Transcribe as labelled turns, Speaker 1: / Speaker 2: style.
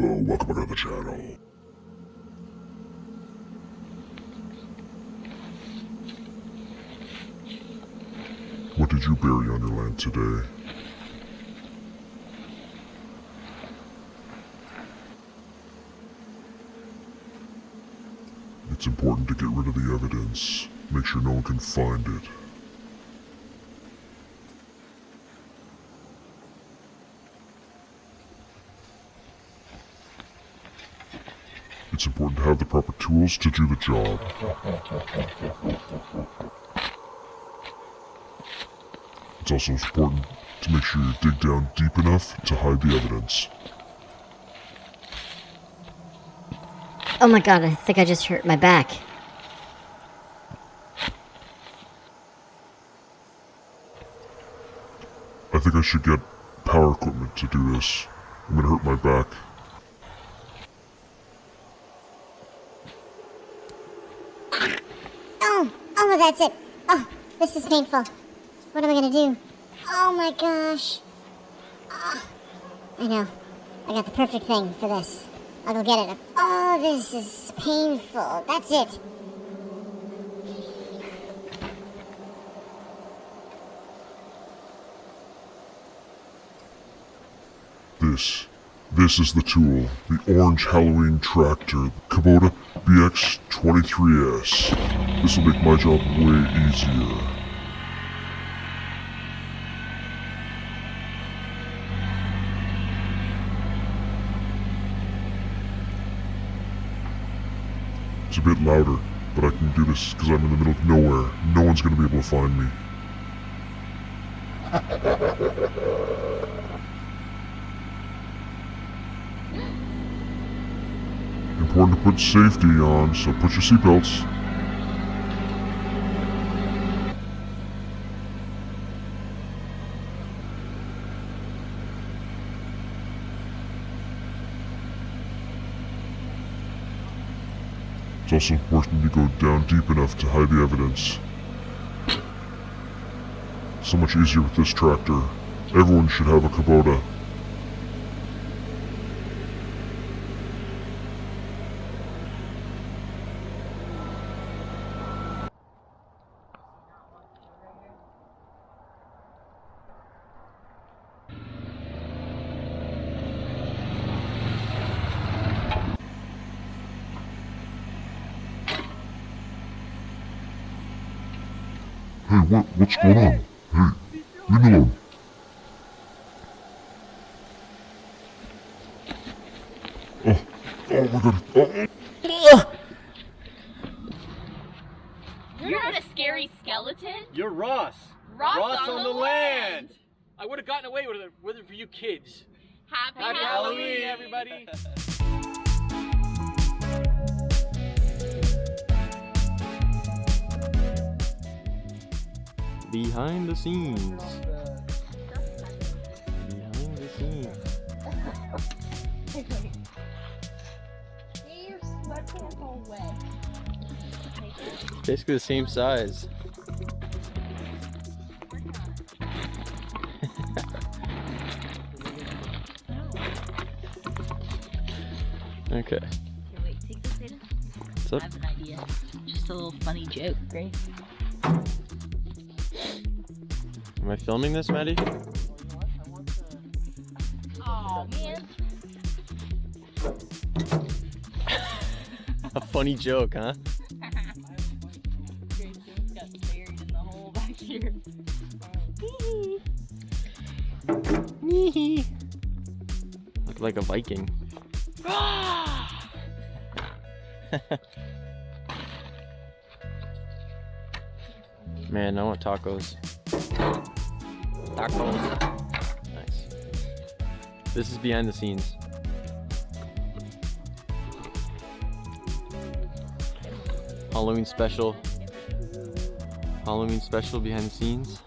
Speaker 1: Hello, welcome back to the channel. What did you bury on your land today? It's important to get rid of the evidence. Make sure no one can find it. It's important to have the proper tools to do the job. It's also important to make sure you dig down deep enough to hide the evidence.
Speaker 2: Oh my god, I think I just hurt my back.
Speaker 1: I think I should get power equipment to do this. I'm gonna hurt my back.
Speaker 3: Oh, that's it. Oh, this is painful. What am I gonna do? Oh my gosh. I know. I got the perfect thing for this. I'll go get it. Oh, this is painful. That's it.
Speaker 1: This is the tool. The orange Halloween tractor. Kubota BX23s. This will make my job way easier. It's a bit louder, but I can do this because I'm in the middle of nowhere. No one's going to be able to find me. Important to put safety on, so put your seatbelts. It's also important to go down deep enough to hide the evidence. So much easier with this tractor. Everyone should have a Kubota. Hey, what's going on? Hey, leave me alone. Oh my god. Oh.
Speaker 4: You're not a scary skeleton.
Speaker 5: You're Ross.
Speaker 4: Ross on the land.
Speaker 5: I would have gotten away with it for you kids.
Speaker 4: Happy
Speaker 5: Halloween, everybody.
Speaker 6: Behind the scenes. Behind the scenes.
Speaker 4: Your sweatpants all wet.
Speaker 6: Basically the same size. Okay.
Speaker 4: Wait, take this in.
Speaker 6: What's
Speaker 4: I
Speaker 6: up?
Speaker 4: have an idea. Just a little funny joke, right?
Speaker 6: Am I filming this, Maddie?
Speaker 4: Oh man.
Speaker 6: A funny joke, huh?
Speaker 4: Great joke got buried in the hole back here.
Speaker 6: Look like a Viking. Man, I want tacos. Tacos. Nice. This is behind the scenes. Halloween special. Halloween special behind the scenes.